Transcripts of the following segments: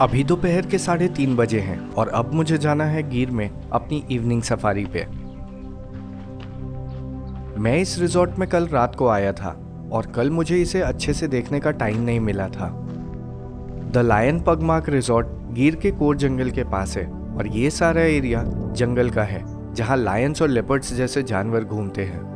अभी दोपहर के 3:30 बजे हैं और अब मुझे जाना है गिर में अपनी इवनिंग सफारी पे। मैं इस रिजॉर्ट में कल रात को आया था और कल मुझे इसे अच्छे से देखने का टाइम नहीं मिला था। द लायन पगमार्क रिजॉर्ट गिर के कोर जंगल के पास है और ये सारा एरिया जंगल का है जहाँ लायंस और लेपर्ड्स जैसे जानवर घूमते हैं।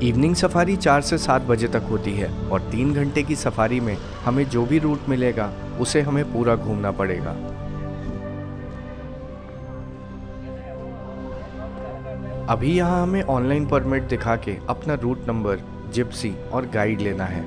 इवनिंग सफारी 4 से 7 बजे तक होती है और 3 घंटे की सफारी में हमें जो भी रूट मिलेगा उसे हमें पूरा घूमना पड़ेगा। अभी यहाँ हमें ऑनलाइन परमिट दिखा के अपना रूट नंबर, जिप्सी और गाइड लेना है।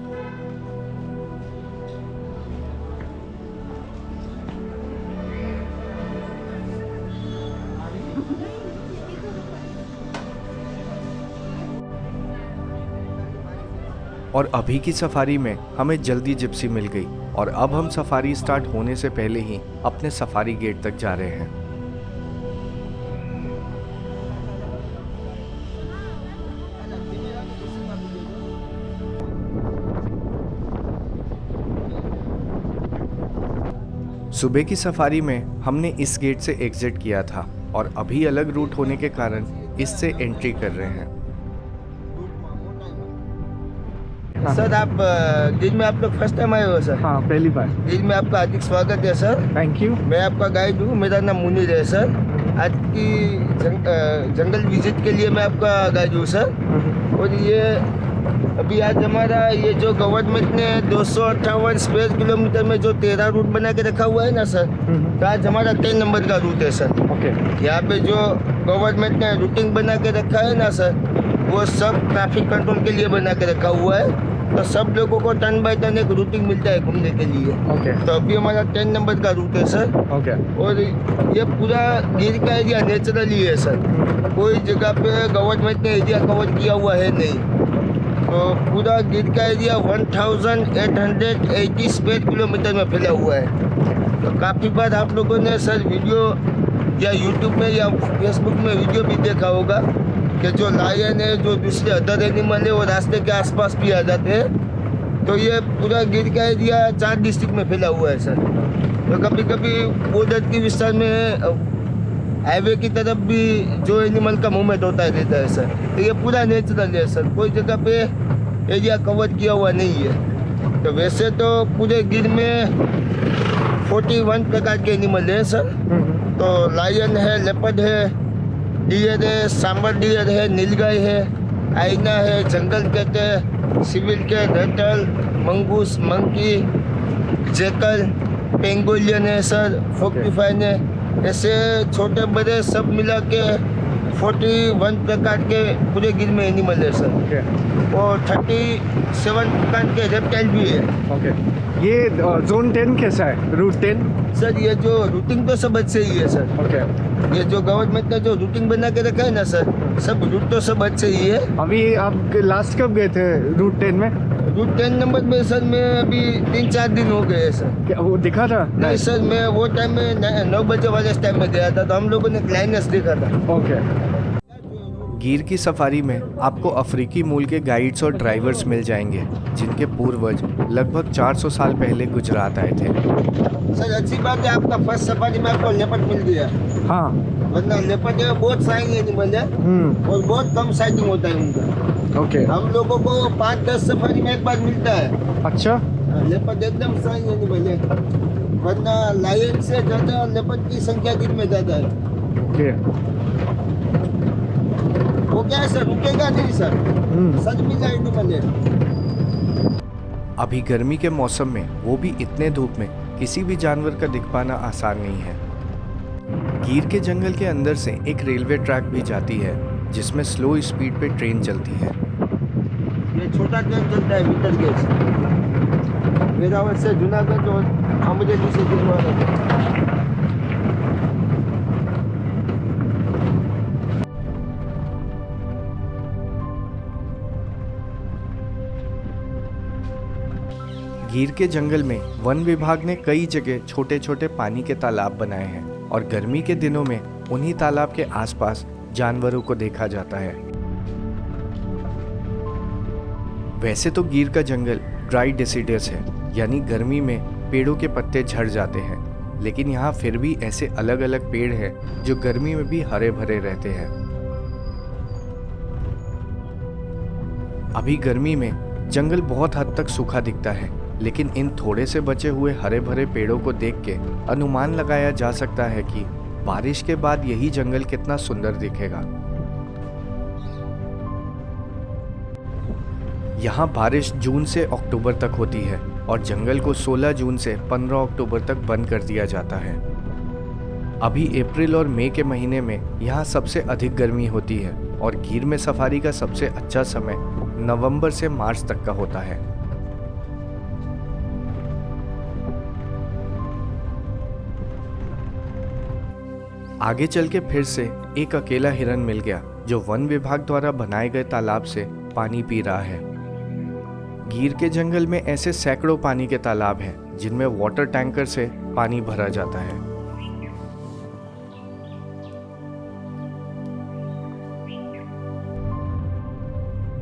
और अभी की सफारी में हमें जल्दी जिप्सी मिल गई और अब हम सफारी स्टार्ट होने से पहले ही अपने सफारी गेट तक जा रहे हैं। सुबह की सफारी में हमने इस गेट से एग्जिट किया था और अभी अलग रूट होने के कारण इससे एंट्री कर रहे हैं। सर आप गिर में आप लोग फर्स्ट टाइम आए हो सर? हाँ, पहली बार। गिर में आपका हार्दिक स्वागत है सर। Thank you. मैं आपका गाइड हूँ, मेरा नाम मुनीर है सर। आज की जंगल विजिट के लिए मैं आपका गाइड हूँ सर। और ये अभी आज हमारा ये जो गवर्नमेंट ने 258 स्क्वायर किलोमीटर में जो 13 रूट बना के रखा हुआ है ना सर, तो आज हमारा 10 नंबर का रूट है सर। ओके। यहाँ पे जो गवर्नमेंट ने रूटिंग बना के रखा है ना सर, वो सब ट्रैफिक कंट्रोल के लिए बना के रखा हुआ है। तो सब लोगों को टर्न बाय टर्न एक रूटिंग मिलता है घूमने के लिए। ओके। तो अभी हमारा 10 नंबर का रूट है सर। ओके। और ये पूरा गिर का एरिया नेचुरली है सर, कोई जगह पे गवर्नमेंट ने एरिया कवर किया हुआ है नहीं। तो पूरा गिर का एरिया 1880 स्क्वायर किलोमीटर में फैला हुआ है। तो काफ़ी बार आप लोगों ने सर वीडियो या यूट्यूब में या फेसबुक में वीडियो भी देखा होगा कि जो लायन है, जो दूसरे अदर एनिमल है, वो रास्ते के आसपास भी आ जाते हैं। तो ये पूरा गिर का एरिया 4 डिस्ट्रिक्ट में फैला हुआ है सर। तो कभी कभी बॉर्डर के विस्तार में हाईवे की तरफ भी जो एनिमल का मूवमेंट होता रहता है सर। तो ये पूरा नेचुरल है सर, कोई जगह पे एरिया कवर किया हुआ नहीं है। तो वैसे तो पूरे गिर में 41 प्रकार के एनिमल हैं सर। तो लायन है, लेपर्ड है, डियर है, सांबर डियर है, नीलगाय है, आइना है, जंगल कहते हैं, civet cat, ratel, mongoose, monkey, jackal, pangolin है सर, फोर्टिफाइन है। ऐसे छोटे बड़े सब मिला के 41 प्रकार के पूरे गिर में एनिमल है सर। ओके। और 37 प्रकार के रेप्टाइल भी है। ओके। ये जोन 10 कैसा है, रूट 10? सर ये जो रूटिंग तो सब अच्छे ही है सर। ओके। ये जो गवर्नमेंट ने जो रूटिंग बना के रखा है ना सर, सब रूट तो सब अच्छे ही है। अभी आप लास्ट कब गए थे रूट 10 में? रूट 10 नंबर में सर मैं अभी 3-4 दिन हो गए सर। क्या वो दिखा था? नहीं सर, मैं वो टाइम में 9 बजे वाले टाइम में गया था, तो हम लोगों ने क्लाइनेस देखा था। ओके। गिर की सफारी में आपको अफ्रीकी मूल के गाइड्स और ड्राइवर्स मिल जाएंगे जिनके पूर्वज लगभग 400 साल पहले गुजरात आए थे। सर अच्छी बात है, आपका फर्स्ट सफारी में आपको लेपर्ड मिल गया। हाँ। वरना लेपर्ड जो है बहुत साइंग एनिमल है और बहुत कम साइटिंग होता है उनका। ओके। हम लोगों को 5-10 सफारी में एक बार मिलता है। अच्छा। लेपर्ड एकदम साइंग एनिमल है, वरना लायन से ज़्यादा लेपर्ड की संख्या गिर में ज़्यादा है। ओके। वो क्या है सर, रुकेगा नहीं सर, सच में एनिमल है। अभी गर्मी के मौसम में, वो भी इतने धूप में, किसी भी जानवर का दिख पाना आसान नहीं है। गिर के जंगल के अंदर से एक रेलवे ट्रैक भी जाती है जिसमें स्लो स्पीड पे ट्रेन चलती है। ये छोटा ट्रेन चलता है मीटर गेज, वेरावल से जूनागढ़ और अमरेली से दिलवाड़ा। गीर के जंगल में वन विभाग ने कई जगह छोटे छोटे पानी के तालाब बनाए हैं और गर्मी के दिनों में उन्हीं तालाब के आसपास जानवरों को देखा जाता है। वैसे तो गीर का जंगल ड्राई डिसिडस है, यानी गर्मी में पेड़ों के पत्ते झड़ जाते हैं, लेकिन यहाँ फिर भी ऐसे अलग अलग पेड़ हैं जो गर्मी में भी हरे भरे रहते हैं। अभी गर्मी में जंगल बहुत हद तक सूखा दिखता है, लेकिन इन थोड़े से बचे हुए हरे भरे पेड़ों को देख के अनुमान लगाया जा सकता है कि बारिश के बाद यही जंगल कितना सुंदर दिखेगा। यहाँ बारिश जून से अक्टूबर तक होती है और जंगल को 16 जून से 15 अक्टूबर तक बंद कर दिया जाता है। अभी अप्रैल और मई के महीने में यहाँ सबसे अधिक गर्मी होती है और गीर में सफारी का सबसे अच्छा समय नवंबर से मार्च तक का होता है। आगे चल के फिर से एक अकेला हिरन मिल गया जो वन विभाग द्वारा बनाए गए तालाब से पानी पी रहा है। गीर के जंगल में ऐसे सैकड़ों पानी के तालाब हैं जिनमें वाटर टैंकर से पानी भरा जाता है।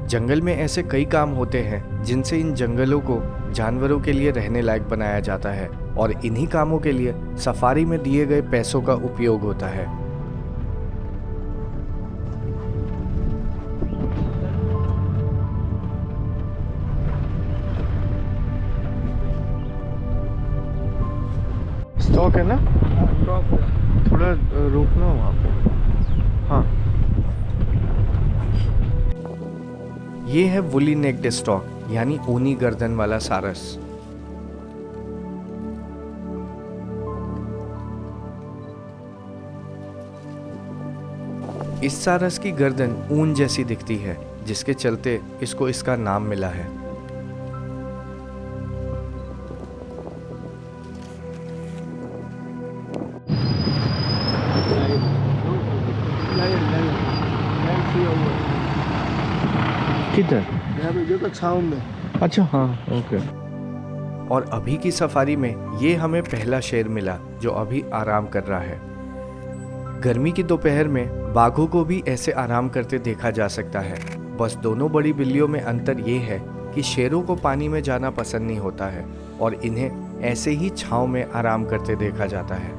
जंगल में ऐसे कई काम होते हैं जिनसे इन जंगलों को जानवरों के लिए रहने लायक बनाया जाता है और इन्हीं कामों के लिए सफारी में दिए गए पैसों का उपयोग होता है। स्टॉक है ना, थोड़ा रोकना वहाँ पे। हाँ, ये है वुली नेक्ड स्टॉक, यानी ऊनी गर्दन वाला सारस। इस सारस की गर्दन ऊन जैसी दिखती है, जिसके चलते इसको इसका नाम मिला है। किधर? यहाँ पे देखो छाँव में। अच्छा, हाँ, ओके। और अभी की सफारी में ये हमें पहला शेर मिला जो अभी आराम कर रहा है। गर्मी की दोपहर में बाघों को भी ऐसे आराम करते देखा जा सकता है। बस दोनों बड़ी बिल्लियों में अंतर ये है कि शेरों को पानी में जाना पसंद नहीं होता है और इन्हें ऐसे ही छांव में आराम करते देखा जाता है।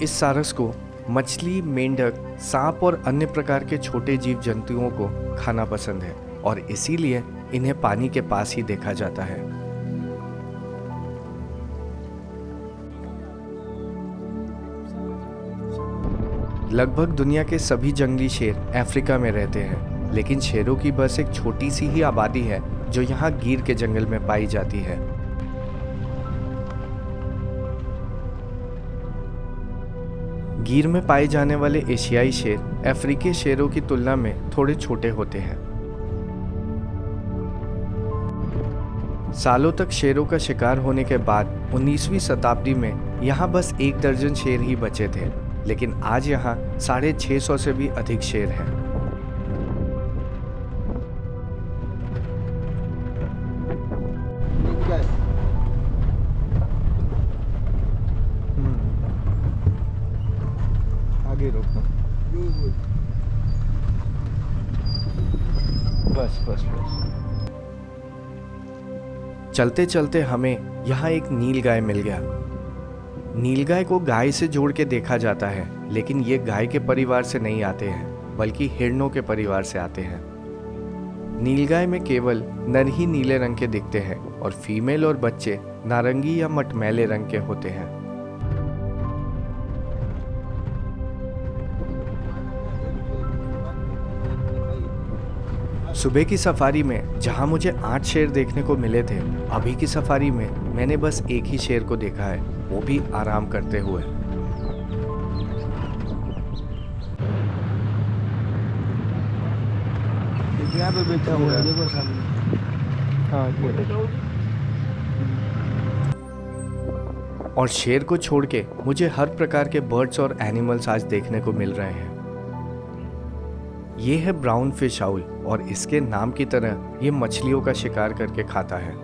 इस सारस को मछली, मेंढक, सांप और अन्य प्रकार के छोटे जीव जंतुओं को खाना पसंद है और इसीलिए इन्हें पानी के पास ही देखा जाता है। लगभग दुनिया के सभी जंगली शेर अफ्रीका में रहते हैं, लेकिन शेरों की बस एक छोटी सी ही आबादी है जो यहाँ गीर के जंगल में पाई जाती है। गीर में पाए जाने वाले एशियाई शेर अफ्रीकी शेरों की तुलना में थोड़े छोटे होते हैं। सालों तक शेरों का शिकार होने के बाद 19वीं शताब्दी में यहाँ बस 1 दर्जन शेर ही बचे थे, लेकिन आज यहाँ 650 से भी अधिक शेर हैं। आगे रोको। बस बस बस। चलते चलते हमें यहाँ एक नीलगाय मिल गया। नीलगाय को गाय से जोड़ के देखा जाता है, लेकिन ये गाय के परिवार से नहीं आते हैं, बल्कि हिरणों के परिवार से आते हैं। नीलगाय में केवल नर ही नीले रंग के दिखते हैं और फीमेल और बच्चे नारंगी या मटमैले रंग के होते हैं। सुबह की सफारी में जहां मुझे 8 शेर देखने को मिले थे, अभी की सफारी में मैंने बस एक ही शेर को देखा है, वो भी आराम करते हुए। यहाँ पे बैठा हुआ है, देखो सामने। हाँ, ये और शेर को छोड़ के मुझे हर प्रकार के बर्ड्स और एनिमल्स आज देखने को मिल रहे हैं। ये है ब्राउन फिश आउल और इसके नाम की तरह ये मछलियों का शिकार करके खाता है।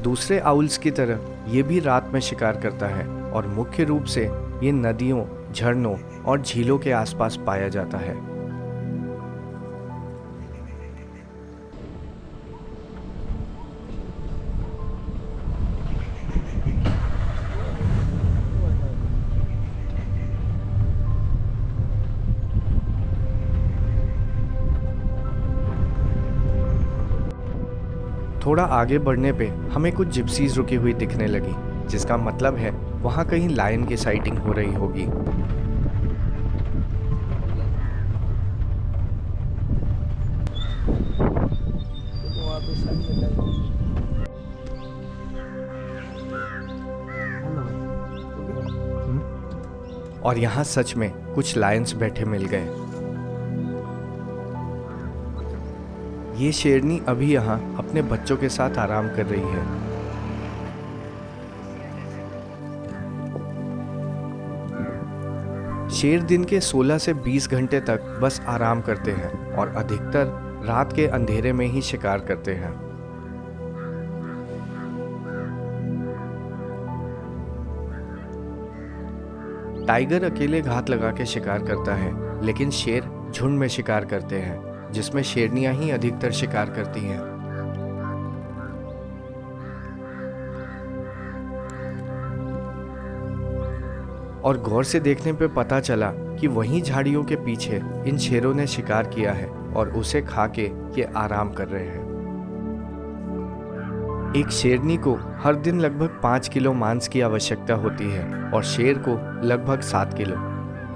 दूसरे आउल्स की तरह ये भी रात में शिकार करता है और मुख्य रूप से ये नदियों, झरनों और झीलों के आसपास पाया जाता है। थोड़ा आगे बढ़ने पे हमें कुछ जिप्सीज रुकी हुई दिखने लगी, जिसका मतलब है वहाँ कहीं लायन की साइटिंग हो रही होगी। और यहाँ सच में कुछ लायंस बैठे मिल गए। ये शेरनी अभी यहाँ अपने बच्चों के साथ आराम कर रही है। शेर दिन के 16 से 20 घंटे तक बस आराम करते हैं और अधिकतर रात के अंधेरे में ही शिकार करते हैं। टाइगर अकेले घात लगा के शिकार करता है, लेकिन शेर झुंड में शिकार करते हैं, जिसमें शेरनियां ही अधिकतर शिकार करती हैं। और गौर से देखने पे पता चला कि वहीं झाड़ियों के पीछे इन शेरों ने शिकार किया है और उसे खा के ये आराम कर रहे हैं। एक शेरनी को हर दिन लगभग 5 किलो मांस की आवश्यकता होती है और शेर को लगभग 7 किलो,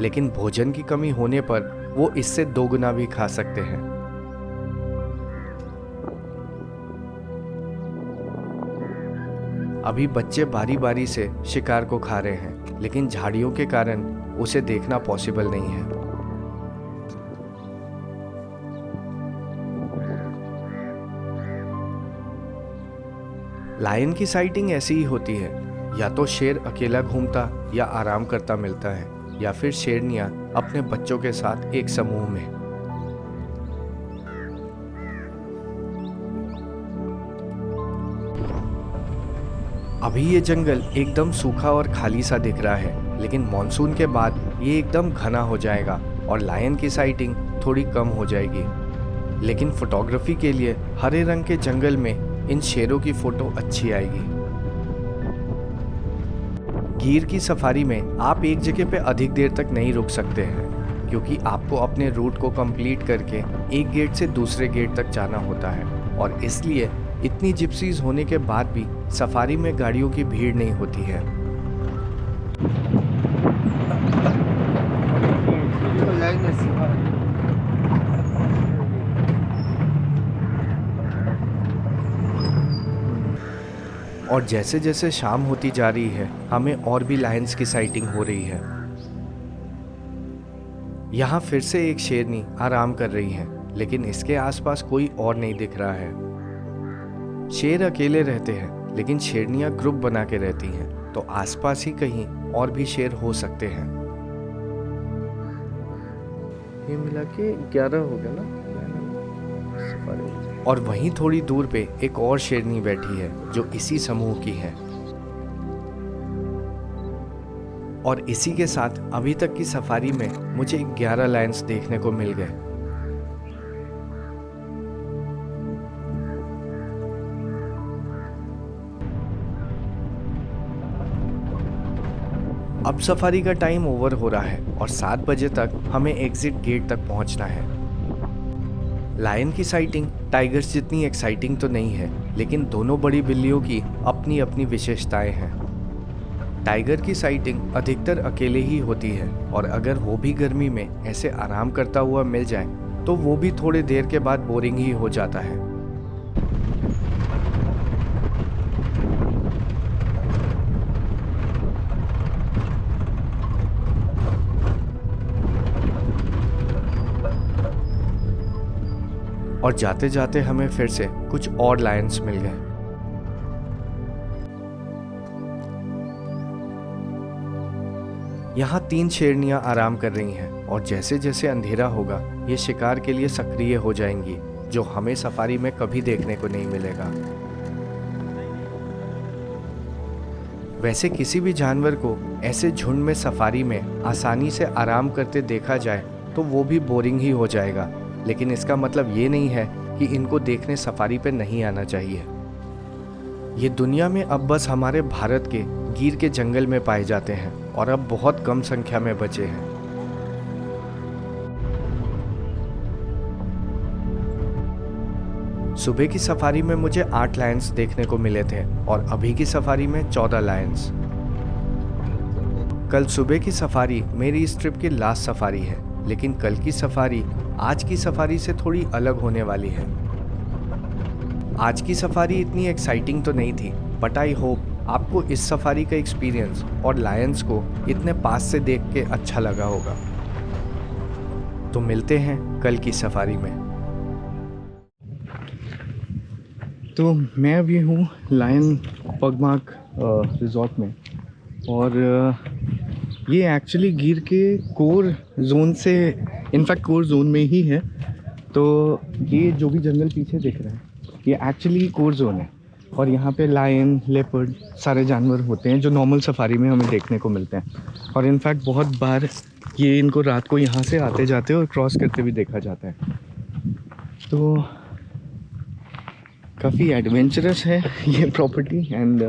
लेकिन भोजन की कमी होने पर वो इससे 2 गुना भी खा सकते हैं। अभी बच्चे बारी बारी से शिकार को खा रहे हैं, लेकिन झाड़ियों के कारण उसे देखना पॉसिबल नहीं है। लायन की साइटिंग ऐसी ही होती है, या तो शेर अकेला घूमता या आराम करता मिलता है, या फिर शेरनियां अपने बच्चों के साथ एक समूह में। अभी ये जंगल एकदम सूखा और खाली सा दिख रहा है, लेकिन मॉनसून के बाद ये एकदम घना हो जाएगा और लायन की साइटिंग थोड़ी कम हो जाएगी। लेकिन फोटोग्राफी के लिए हरे रंग के जंगल में इन शेरों की फोटो अच्छी आएगी। गिर की सफारी में आप एक जगह पे अधिक देर तक नहीं रुक सकते हैं, क्योंकि आपको अपने रूट को कंप्लीट करके एक गेट से दूसरे गेट तक जाना होता है, और इसलिए इतनी जिप्सीज होने के बाद भी सफारी में गाड़ियों की भीड़ नहीं होती है। और जैसे जैसे शाम होती जा रही है, हमें और भी लायंस की साइटिंग हो रही है। यहाँ फिर से एक शेरनी आराम कर रही है, लेकिन इसके आसपास कोई और नहीं दिख रहा है। शेर अकेले रहते हैं, लेकिन शेरनियां ग्रुप बना के रहती हैं, तो आसपास ही कहीं और भी शेर हो सकते हैं। ये मिला के 11 हो गया ना। और वहीं थोड़ी दूर पे एक और शेरनी बैठी है जो इसी समूह की है। और इसी के साथ अभी तक की सफारी में मुझे 11 लायंस देखने को मिल गए। अब सफारी का टाइम ओवर हो रहा है और 7 बजे तक हमें एग्जिट गेट तक पहुंचना है। लायन की साइटिंग टाइगर्स जितनी एक्साइटिंग तो नहीं है, लेकिन दोनों बड़ी बिल्लियों की अपनी अपनी विशेषताएं हैं। टाइगर की साइटिंग अधिकतर अकेले ही होती है, और अगर वो भी गर्मी में ऐसे आराम करता हुआ मिल जाए तो वो भी थोड़ी देर के बाद बोरिंग ही हो जाता है। और जाते जाते हमें फिर से कुछ और लायंस मिल गए। यहाँ 3 शेरनियाँ आराम कर रही हैं और जैसे जैसे अंधेरा होगा ये शिकार के लिए सक्रिय हो जाएंगी, जो हमें सफारी में कभी देखने को नहीं मिलेगा। वैसे किसी भी जानवर को ऐसे झुंड में सफारी में आसानी से आराम करते देखा जाए तो वो भी बोरिंग ही हो जाएगा, लेकिन इसका मतलब ये नहीं है कि इनको देखने सफारी पे नहीं आना चाहिए। ये दुनिया में अब बस हमारे भारत के गिर के जंगल में पाए जाते हैं और अब बहुत कम संख्या में बचे हैं। सुबह की सफारी में मुझे 8 लायंस देखने को मिले थे और अभी की सफारी में 14 लायंस। कल सुबह की सफारी मेरी इस ट्रिप की लास्ट सफारी है, लेकिन कल की सफारी आज की सफारी से थोड़ी अलग होने वाली है। आज की सफारी इतनी एक्साइटिंग तो नहीं थी, बट आई होप आपको इस सफारी का एक्सपीरियंस और लायंस को इतने पास से देख के अच्छा लगा होगा। तो मिलते हैं कल की सफारी में। तो मैं अभी हूँ लायन पगमार्क रिजॉर्ट में, और ये एक्चुअली गिर के कोर जोन से, इनफैक्ट कोर जोन में ही है। तो ये जो भी जंगल पीछे दिख रहा है ये एक्चुअली कोर जोन है, और यहाँ पे लायन, लेपर्ड सारे जानवर होते हैं जो नॉर्मल सफारी में हमें देखने को मिलते हैं। और इनफैक्ट बहुत बार ये इनको रात को यहाँ से आते जाते और क्रॉस करते भी देखा जाता है। तो काफ़ी एडवेंचरस है ये प्रॉपर्टी, एंड